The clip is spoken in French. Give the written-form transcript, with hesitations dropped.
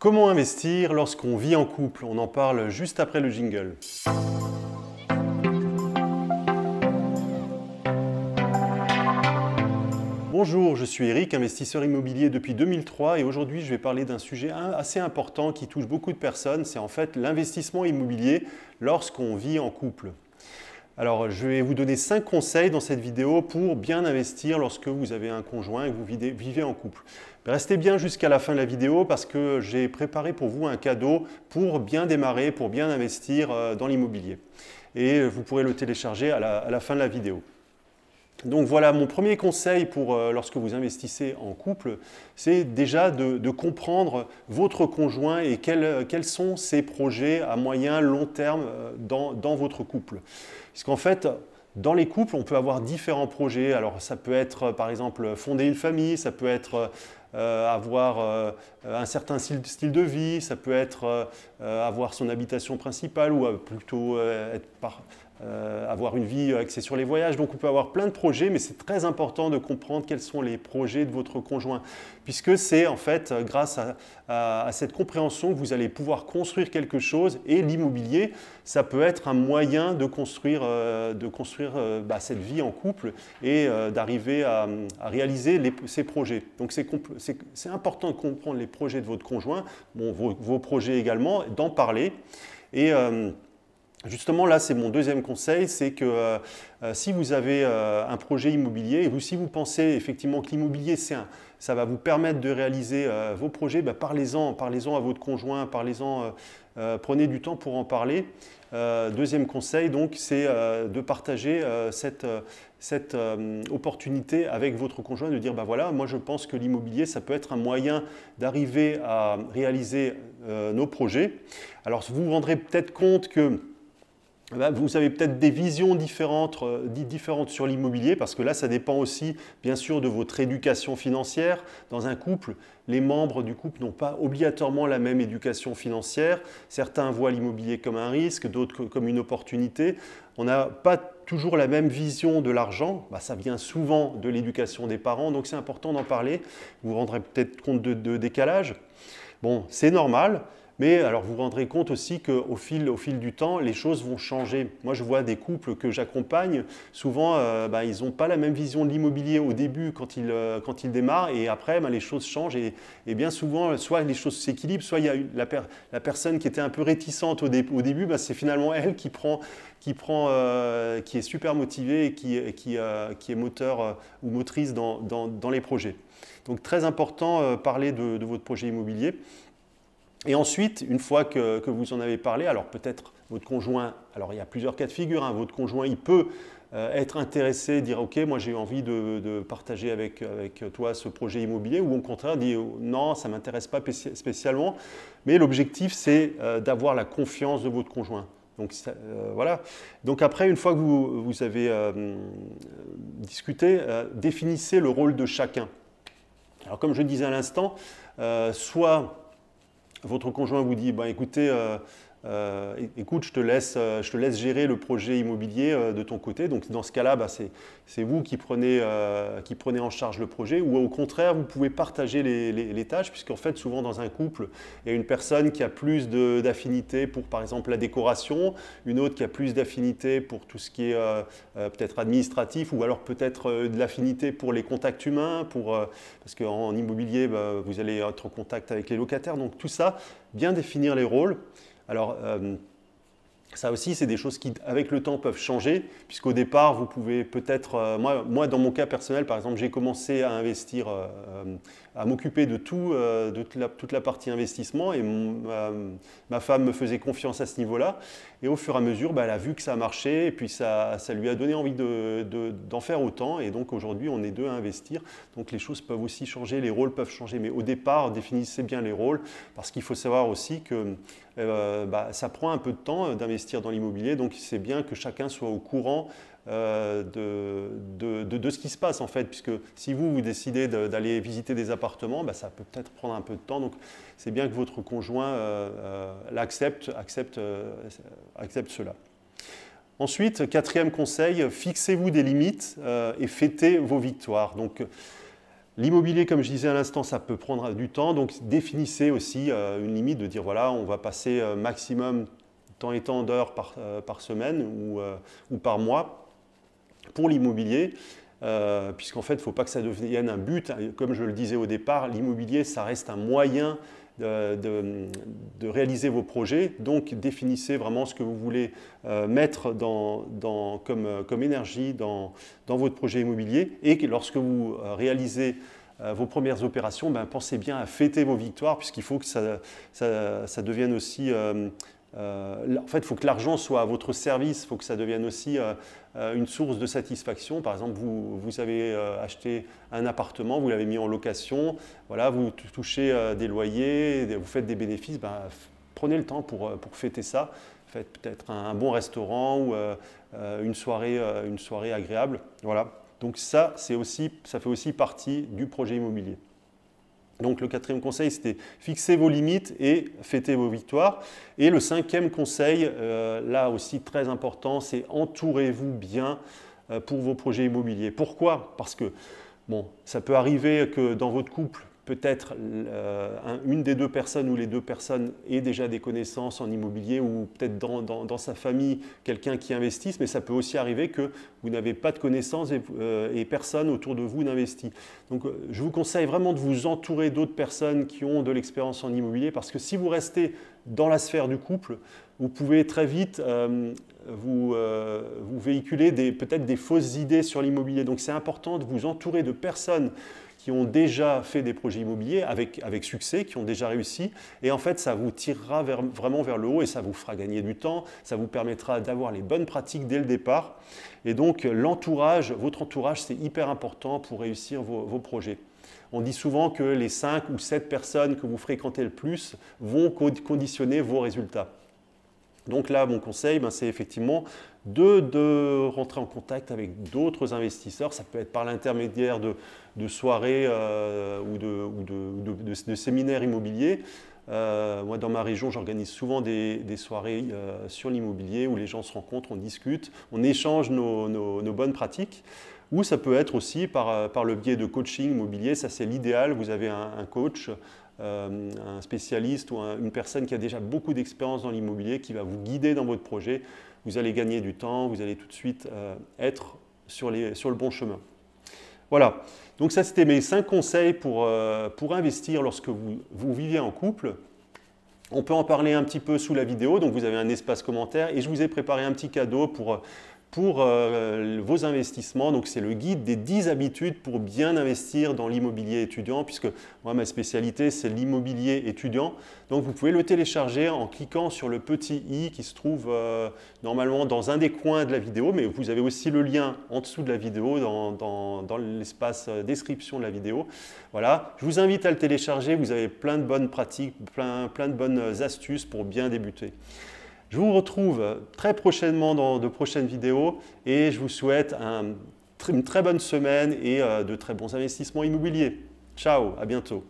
Comment investir lorsqu'on vit en couple? On en parle juste après le jingle. Bonjour, je suis Eric, investisseur immobilier depuis 2003 et aujourd'hui je vais parler d'un sujet assez important qui touche beaucoup de personnes, c'est en fait l'investissement immobilier lorsqu'on vit en couple. Alors je vais vous donner 5 conseils dans cette vidéo pour bien investir lorsque vous avez un conjoint et que vous vivez en couple. Restez bien jusqu'à la fin de la vidéo parce que j'ai préparé pour vous un cadeau pour bien démarrer, pour bien investir dans l'immobilier. Et vous pourrez le télécharger à la fin de la vidéo. Donc voilà, mon premier conseil pour lorsque vous investissez en couple, c'est déjà de comprendre votre conjoint et quels sont ses projets à moyen, long terme dans votre couple. Parce qu'en fait, dans les couples, on peut avoir différents projets. Alors ça peut être par exemple fonder une famille, ça peut être avoir un certain style de vie, ça peut être avoir son habitation principale ou plutôt avoir une vie axée sur les voyages. Donc on peut avoir plein de projets, mais c'est très important de comprendre quels sont les projets de votre conjoint, puisque c'est en fait grâce à cette compréhension que vous allez pouvoir construire quelque chose, et l'immobilier, ça peut être un moyen de construire cette vie en couple et d'arriver à réaliser ces projets. Donc c'est important de comprendre les projets de votre conjoint, bon, vos projets également, d'en parler. Et justement, là, c'est mon deuxième conseil, c'est que si vous avez un projet immobilier, et si vous pensez effectivement que l'immobilier, ça va vous permettre de réaliser vos projets, parlez-en à votre conjoint, prenez du temps pour en parler. Deuxième conseil, donc, c'est de partager cette opportunité avec votre conjoint, de dire, voilà, moi je pense que l'immobilier, ça peut être un moyen d'arriver à réaliser nos projets. Alors, vous vous rendrez peut-être compte que vous avez peut-être des visions différentes sur l'immobilier, parce que là, ça dépend aussi, bien sûr, de votre éducation financière. Dans un couple, les membres du couple n'ont pas obligatoirement la même éducation financière. Certains voient l'immobilier comme un risque, d'autres comme une opportunité. On n'a pas toujours la même vision de l'argent. Ça vient souvent de l'éducation des parents, donc c'est important d'en parler. Vous vous rendrez peut-être compte de décalage. Bon, c'est normal. Mais alors vous vous rendrez compte aussi qu'au fil du temps, les choses vont changer. Moi, je vois des couples que j'accompagne, souvent, ils n'ont pas la même vision de l'immobilier au début quand ils démarrent, et après, les choses changent. Et bien souvent, soit les choses s'équilibrent, soit il y a la personne qui était un peu réticente au début, c'est finalement elle qui est super motivée et qui est moteur ou motrice dans les projets. Donc très important, parler de votre projet immobilier. Et ensuite, une fois que vous en avez parlé, alors peut-être votre conjoint, alors il y a plusieurs cas de figure, hein, votre conjoint il peut être intéressé, dire ok, moi j'ai envie de partager avec toi ce projet immobilier, ou au contraire dire non, ça ne m'intéresse pas spécialement, mais l'objectif c'est d'avoir la confiance de votre conjoint. Donc voilà. Donc après, une fois que vous avez discuté, définissez le rôle de chacun. Alors comme je disais à l'instant, soit votre conjoint vous dit, écoutez, écoute, je te laisse gérer le projet immobilier de ton côté. Donc dans ce cas-là, c'est vous qui prenez en charge le projet, ou au contraire, vous pouvez partager les tâches, puisqu'en fait, souvent dans un couple, il y a une personne qui a plus d'affinité pour, par exemple, la décoration, une autre qui a plus d'affinité pour tout ce qui est peut-être administratif, ou alors peut-être de l'affinité pour les contacts humains, parce qu'en immobilier, vous allez être en contact avec les locataires. Donc tout ça, bien définir les rôles. Alors, ça aussi, c'est des choses qui, avec le temps, peuvent changer, puisqu'au départ, vous pouvez peut-être... moi, dans mon cas personnel, par exemple, j'ai commencé à investir, à m'occuper de toute la partie investissement, et ma femme me faisait confiance à ce niveau-là. Et au fur et à mesure, elle a vu que ça marchait, et puis ça lui a donné envie d'en faire autant. Et donc aujourd'hui, on est deux à investir. Donc les choses peuvent aussi changer, les rôles peuvent changer. Mais au départ, définissez bien les rôles, parce qu'il faut savoir aussi que ça prend un peu de temps d'investir dans l'immobilier. Donc c'est bien que chacun soit au courant de ce qui se passe en fait, puisque si vous décidez d'aller visiter des appartements, ça peut peut-être prendre un peu de temps, donc c'est bien que votre conjoint accepte cela. Ensuite, quatrième conseil, fixez-vous des limites et fêtez vos victoires. Donc L'immobilier, comme je disais à l'instant, ça peut prendre du temps, donc définissez aussi une limite de dire voilà, on va passer maximum tant et tant d'heures par semaine ou par mois pour l'immobilier, puisqu'en fait, il ne faut pas que ça devienne un but. Comme je le disais au départ, l'immobilier, ça reste un moyen de réaliser vos projets. Donc, définissez vraiment ce que vous voulez mettre comme énergie dans votre projet immobilier. Et lorsque vous réalisez vos premières opérations, ben, pensez bien à fêter vos victoires, puisqu'il faut que ça devienne aussi... en fait, il faut que l'argent soit à votre service, il faut que ça devienne aussi une source de satisfaction. Par exemple, vous avez acheté un appartement, vous l'avez mis en location, voilà, vous touchez des loyers, vous faites des bénéfices, ben, prenez le temps pour fêter ça. Faites peut-être un bon restaurant ou une soirée agréable. Voilà. Donc ça fait aussi partie du projet immobilier. Donc le quatrième conseil, c'était fixer vos limites et fêter vos victoires. Et le cinquième conseil, là aussi très important, c'est entourez-vous bien pour vos projets immobiliers. Pourquoi? Parce que bon, ça peut arriver que dans votre couple, peut-être une des deux personnes ou les deux personnes aient déjà des connaissances en immobilier ou peut-être dans sa famille quelqu'un qui investisse, mais ça peut aussi arriver que vous n'avez pas de connaissances et personne autour de vous n'investit. Donc je vous conseille vraiment de vous entourer d'autres personnes qui ont de l'expérience en immobilier parce que si vous restez dans la sphère du couple, vous pouvez très vite vous véhiculer peut-être des fausses idées sur l'immobilier. Donc c'est important de vous entourer de personnes qui ont déjà fait des projets immobiliers avec succès, qui ont déjà réussi. Et en fait, ça vous tirera vraiment vers le haut et ça vous fera gagner du temps. Ça vous permettra d'avoir les bonnes pratiques dès le départ. Et donc, votre entourage, c'est hyper important pour réussir vos projets. On dit souvent que les 5 ou 7 personnes que vous fréquentez le plus vont conditionner vos résultats. Donc là, mon conseil, c'est effectivement de rentrer en contact avec d'autres investisseurs. Ça peut être par l'intermédiaire de soirées ou de séminaires immobiliers. Moi, dans ma région, j'organise souvent des soirées sur l'immobilier où les gens se rencontrent, on discute, on échange nos bonnes pratiques. Ou ça peut être aussi par le biais de coaching immobilier. Ça, c'est l'idéal. Vous avez un coach, un spécialiste ou une personne qui a déjà beaucoup d'expérience dans l'immobilier qui va vous guider dans votre projet. Vous allez gagner du temps, vous allez tout de suite être sur le bon chemin. Voilà, donc ça c'était mes 5 conseils pour investir lorsque vous vivez en couple. On peut en parler un petit peu sous la vidéo, donc vous avez un espace commentaire et je vous ai préparé un petit cadeau pour vos investissements. Donc c'est le guide des 10 habitudes pour bien investir dans l'immobilier étudiant, puisque moi ma spécialité c'est l'immobilier étudiant. Donc vous pouvez le télécharger en cliquant sur le petit i qui se trouve normalement dans un des coins de la vidéo, mais vous avez aussi le lien en dessous de la vidéo dans l'espace description de la vidéo. Voilà, je vous invite à le télécharger, vous avez plein de bonnes pratiques, plein de bonnes astuces pour bien débuter. Je vous retrouve très prochainement dans de prochaines vidéos et je vous souhaite une très bonne semaine et de très bons investissements immobiliers. Ciao, à bientôt.